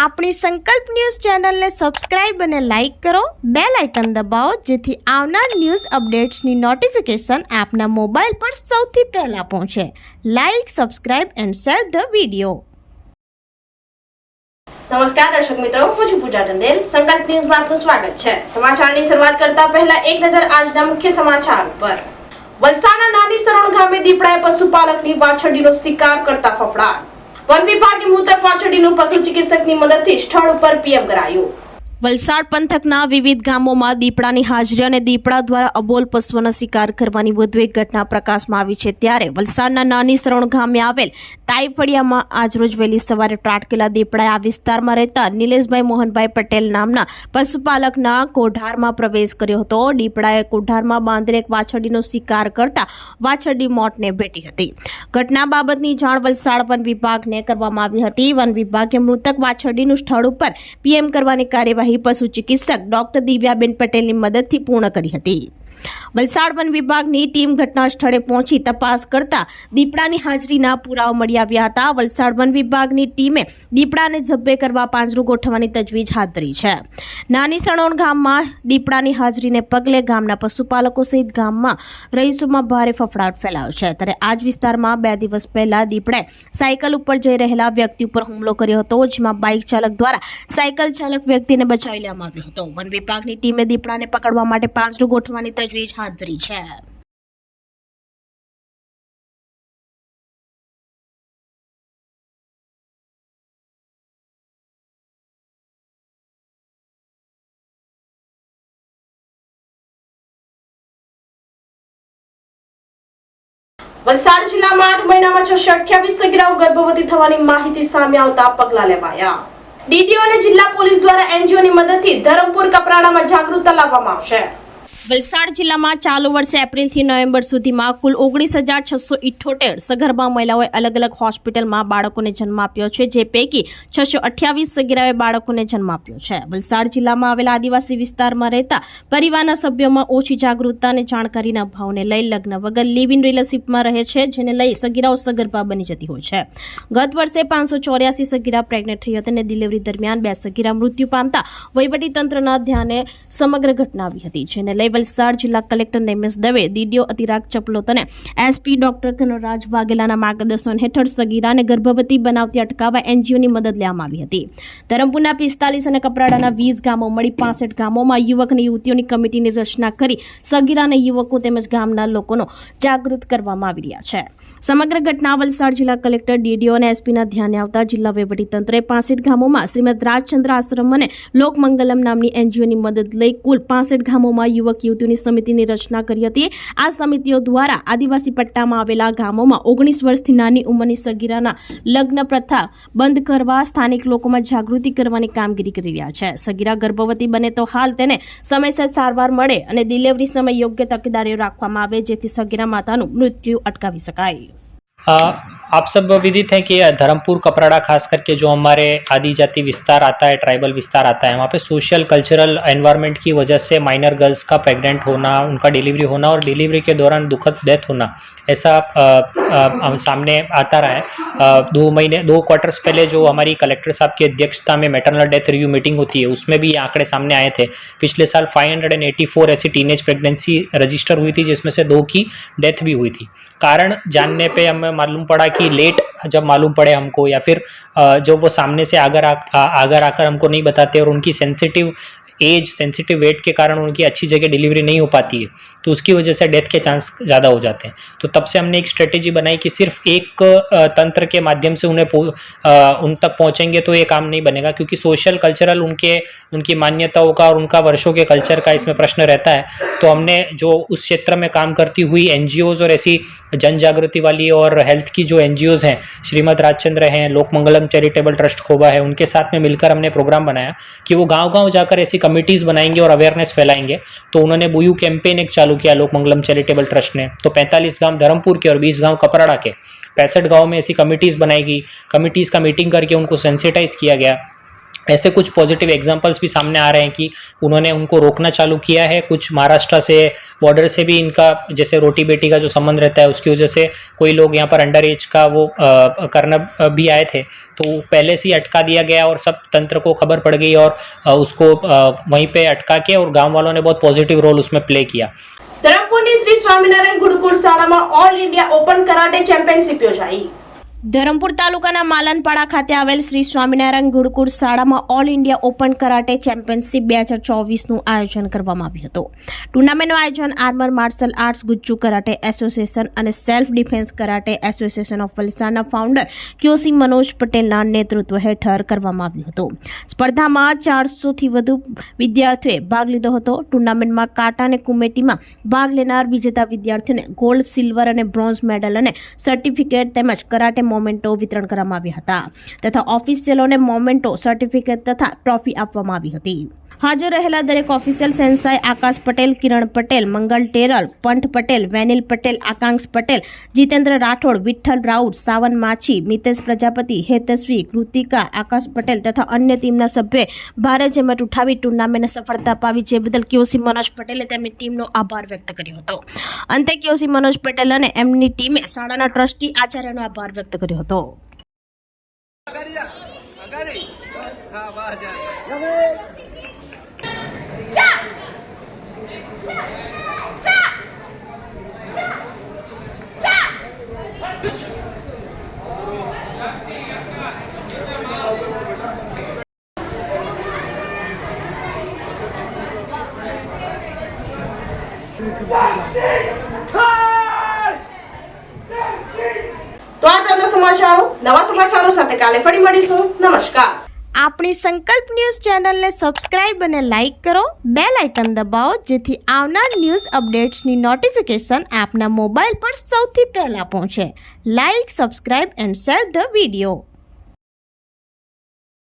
આપણી સંકલ્પ ન્યૂઝ ચેનલને સબસ્ક્રાઇબ અને લાઇક કરો, બેલ આઇકન દબાવો જેથી આવનાર ન્યૂઝ અપડેટ્સની નોટિફિકેશન આપના મોબાઈલ પર સૌથી પહેલા પહોંચે. Like, subscribe and share the video. નમસ્કાર દર્શક મિત્રો, હું છું પૂજા ટંડેલ. સંકલ્પ ન્યૂઝમાં આપનું સ્વાગત છે. સમાચારની શરૂઆત કરતા પહેલા એક નજર આજના મુખ્ય સમાચાર પર. વલસાડના નાની સરોણ ગામે દીપડાએ પશુપાલકની વાછરડીનો શિકાર કરતા ફફડાટ. વન વિભાગે મૃતક વાછરડીનું પશુ ચિકિત્સકની મદદથી સ્થળ ઉપર પીએમ કરાયું. વલસાડ પંથકના વિવિધ ગામોમાં દીપડાની હાજરી અને દીપડા દ્વારા અબોલ પશુઓનો શિકાર કરવાની વધુ એક ઘટના પ્રકાશમાં આવી છે. ત્યારે વલસાડના નાની સરોણ ગામે આવેલ તાઈફળિયામાં આજરોજ વહેલી સવારે ત્રાટકેલા દીપડાએ આ વિસ્તારમાં રહેતા નિલેશભાઈ મોહનભાઈ પટેલ નામના પશુપાલકના કોઠારમાં પ્રવેશ કર્યો હતો. દીપડાએ કોઠારમાં બાંધેલ એક વાછરડીનો શિકાર કરતા વાછરડી મોતને ભેટી હતી. ઘટના બાબતની જાણ વલસાડ વન વિભાગને કરવામાં આવી હતી. વન વિભાગે મૃતક વાછરડીનું સ્થળ ઉપર પીએમ કરવાની કાર્યવાહી પશુ ચિકિત્સક ડોક્ટર દિવ્યાબેન પટેલની મદદથી પૂર્ણ કરી હતી. વલસાડ વન વિભાગની ટીમ ઘટના સ્થળે પહોંચી તપાસ કરતા દીપડાની હાજરીના પુરાવા મળી આવ્યા હતા. વલસાડ વન વિભાગની ટીમે દીપડાને જબ્બે કરવા પાંજરું ગોઠવવાની તજવીજ હાથ ધરી છે. નાની સણોણ ગામમાં દીપડાની હાજરીને પગલે ગામના પશુપાલકો સહિત ગામમાં રહીશોમાં ભારે ફફડાટ ફેલાયો છે. ત્યારે આ જ વિસ્તારમાં 2 દિવસ પહેલા દીપડાએ સાયકલ ઉપર જઈ રહેલા વ્યક્તિ ઉપર હુમલો કર્યો હતો, જેમાં બાઇક ચાલક દ્વારા સાયકલ ચાલક વ્યક્તિને બચાવી લેવામાં આવ્યો હતો. વન વિભાગની ટીમે દીપડાને પકડવા માટે પાંજરું ગોઠવવાની તજવીજ હાથ ધરી છે. વલસાડ જિલ્લામાં 8 મહિનામાં 628 સગીરાઓ ગર્ભવતી થવાની માહિતી સામે આવતા પગલાં લેવાયા. ડીડીઓ અને જિલ્લા પોલીસ દ્વારા એનજીઓની મદદથી ધરમપુર કપરાડામાં જાગૃતતા લાવવામાં આવશે. વલસાડ જિલ્લામાં ચાલુ વર્ષે એપ્રિલથી નવેમ્બર સુધીમાં કુલ 19,678 સગર્ભા મહિલાઓએ અલગ અલગ હોસ્પિટલમાં બાળકોને જન્મ આપ્યો છે, જે પૈકી 628 સગીરાઓએ બાળકોને જન્મ આપ્યો છે. વલસાડ જિલ્લામાં આવેલા આદિવાસી વિસ્તારમાં રહેતા પરિવારના સભ્યોમાં ઓછી જાગૃતતા અને જાણકારીના અભાવને લઈ લગ્ન વગર લિવ ઇન રિલેશનશિપમાં રહે છે, જેને લઈ સગીરાઓ સગર્ભા બની જતી હોય છે. ગત વર્ષે 584 સગીરા પ્રેગ્નેન્ટ થઈ હતી અને ડિલિવરી દરમિયાન 2 સગીરા મૃત્યુ પામતા વહીવટીતંત્રના ધ્યાને સમગ્ર ઘટના આવી હતી, જેને લઈ વલસાડ જિલ્લા કલેક્ટર નેમેશ દવે, ડીડીઓ અતિરાગ ચપલોત અને એસપી ડોક્ટર કનોરાજ વાઘેલાના માર્ગદર્શન હેઠળ સગીરાને ગર્ભવતી બનાવતી અટકાવવા એનજીઓની મદદ લેવામાં આવી હતી. ધરમપુરના 45 અને કપરાડાના 20 ગામો મળી 65 ગામોમાં યુવક અને યુવતીઓની કમિટીની રચના કરી સગીરા અને યુવકો તેમજ ગામના લોકોનો જાગૃત કરવામાં આવી રહ્યા છે. સમગ્ર ઘટના વલસાડ જિલ્લા કલેક્ટર, ડીડીઓ અને એસપીના ધ્યાને આવતા જિલ્લા વહીવટીતંત્રે 65 ગામોમાં શ્રીમદ રાજચંદ્ર આશ્રમ અને લોકમંગલમ નામની એનજીઓની મદદ લઈ કુલ 65 ગામોમાં યુવક યુવતીઓની સમિતિની રચના કરી હતી. આ સમિતિઓ દ્વારા આદિવાસી પટ્ટામાં આવેલા ગામોમાં 19 વર્ષથી નાની ઉંમરની સગીરાના લગ્ન પ્રથા બંધ કરવા સ્થાનિક લોકોમાં જાગૃતિ કરવાની કામગીરી કરી રહ્યા છે. સગીરા ગર્ભવતી બને તો હાલ તેને સમયસર સારવાર મળે અને ડિલિવરી સમય યોગ્ય તકેદારીઓ રાખવામાં આવે, જેથી સગીરા માતાનું મૃત્યુ अटकावी सकाई. आप सब विदित हैं कि धर्मपुर कपराड़ा खास करके जो हमारे आदिजाति विस्तार आता है, ट्राइबल विस्तार आता है, वहाँ पे सोशल कल्चरल एनवायरनमेंट की वजह से माइनर गर्ल्स का प्रेग्नेंट होना, उनका डिलीवरी होना और डिलीवरी के दौरान दुखद डेथ होना ऐसा सामने आता रहा है. 2 क्वार्टर्स पहले जो हमारी कलेक्टर साहब की अध्यक्षता में मैटरनल डेथ रिव्यू मीटिंग होती है, उसमें भी ये आंकड़े सामने आए थे. पिछले साल 584 ऐसी टीनेज प्रेगनेंसी रजिस्टर हुई थी, जिसमें से 2 की डेथ भी हुई थी. कारण जानने पे हमें मालूम पड़ा कि लेट जब मालूम पड़े हमको या फिर जब वो सामने से आकर आकर हमको नहीं बताते और उनकी सेंसिटिव वेट के कारण उनकी अच्छी जगह डिलीवरी नहीं हो पाती है, तो उसकी वजह से डेथ के चांस ज़्यादा हो जाते हैं. तो तब से हमने एक स्ट्रेटेजी बनाई कि सिर्फ एक तंत्र के माध्यम से उन तक पहुँचेंगे तो ये काम नहीं बनेगा, क्योंकि सोशल कल्चरल उनकी मान्यताओं का और उनका वर्षों के कल्चर का इसमें प्रश्न रहता है. तो हमने जो उस क्षेत्र में काम करती हुई एनजीओज़ और ऐसी जन जागृति वाली और हेल्थ की जो एनजीओज़ हैं, श्रीमद राजचंद्र हैं, लोकमंगलम चैरिटेबल ट्रस्ट खोबा है, उनके साथ में मिलकर हमने प्रोग्राम बनाया कि वो गांव-गांव जाकर ऐसी कमिटीज़ बनाएंगे और अवेयरनेस फैलाएंगे. तो उन्होंने बुयू कैंपेन एक चालू किया लोकमंगलम चैरिटेबल ट्रस्ट ने. तो 45 गांव धर्मपुर के और 20 गांव कपराड़ा के 65 गाँव में ऐसी कमिटीज़ बनाई गई. कमिटीज़ का मीटिंग करके उनको सेंसिटाइज किया गया. ऐसे कुछ पॉजिटिव एग्जांपल्स भी सामने आ रहे हैं कि उन्होंने उनको रोकना चालू किया है। कुछ महाराष्ट्र से बॉर्डर से भी इनका जैसे रोटी बेटी का जो संबंध रहता है उसकी वजह से कोई लोग यहाँ पर अंडर एज का वो करना भी आए थे, तो पहले से ही अटका दिया गया और सब तंत्र को खबर पड़ गई और उसको वहीं पे अटका के और गांव वालों ने बहुत पॉजिटिव रोल उसमें प्ले किया। ધરમપુરની શ્રી સ્વામિનારાયણ ગુરુકુળ શાળામાં all India open karate championship યોજાઈ। ધરમપુર તાલુકાના માલનપાડા ખાતે આવેલ શ્રી સ્વામિનારાયણ ગુરુકુળ શાળામાં all India open karate championship 2024નું આયોજન કરવામાં આવ્યું હતું। ટુર્નામેન્ટનું આયોજન armour martial arts Gujju karate association અને self defence karate association of વલસાડના ફાઉન્ડર ક્યોસી મનોજ પટેલના નેતૃત્વ હેઠળ કરવામાં આવ્યું હતું। સ્પર્ધામાં 400થી વધુ વિદ્યાર્થીઓએ ભાગ લીધો હતો। ટુર્નામેન્ટમાં કાટા અને કુમેટીમાં ભાગ લેનાર વિજેતા વિદ્યાર્થીઓને ગોલ્ડ, સિલ્વર અને બ્રોન્ઝ મેડલ અને સર્ટિફિકેટ તેમજ કરાટે મોમેન્ટો વિતરણ કરવામાં આવ્યા હતા તથા ઓફિશિયલોને મોમેન્ટો, સર્ટિફિકેટ તથા ટ્રોફી આપવામાં આવી હતી। હાજર રહેલા દરેક ઓફિશિયલ સેન્સાઈ આકાશ પટેલ, કિરણ પટેલ, મંગલ ટેરલ, પંઠ પટેલ, વેનિલ પટેલ, આકાંક્ષ પટેલ, જીતેન્દ્ર રાઠોડ, વિઠ્ઠલ રાઉત, સાવન માછી, મિતેશ પ્રજાપતિ, હેતશ્રી, કૃતિકા, આકાશ પટેલ તથા અન્ય ટીમના સભ્યોએ ભારે જહેમત ઉઠાવી ટુર્નામેન્ટને સફળતા અપાવી, જે બદલ ક્યોસી મનોજ પટેલે તેમની ટીમનો આભાર વ્યક્ત કર્યો હતો। અંતે ક્યોસી મનોજ પટેલ અને એમની ટીમે શાળાના ટ્રસ્ટી આચાર્યનો આભાર વ્યક્ત કર્યો હતો। તો આ હતા સમાચારો। નવા સમાચારો સાથે કાલે ફરી મળીશું। નમસ્કાર। આપણી સંકલ્પ ન્યૂઝ ચેનલને સબસ્ક્રાઇબ અને લાઇક કરો, બેલ આઇકન દબાવો જેથી આવનાર ન્યૂઝ અપડેટ્સની નોટિફિકેશન આપના મોબાઈલ પર સૌથી પહેલા પહોંચે। Like, subscribe and share the video.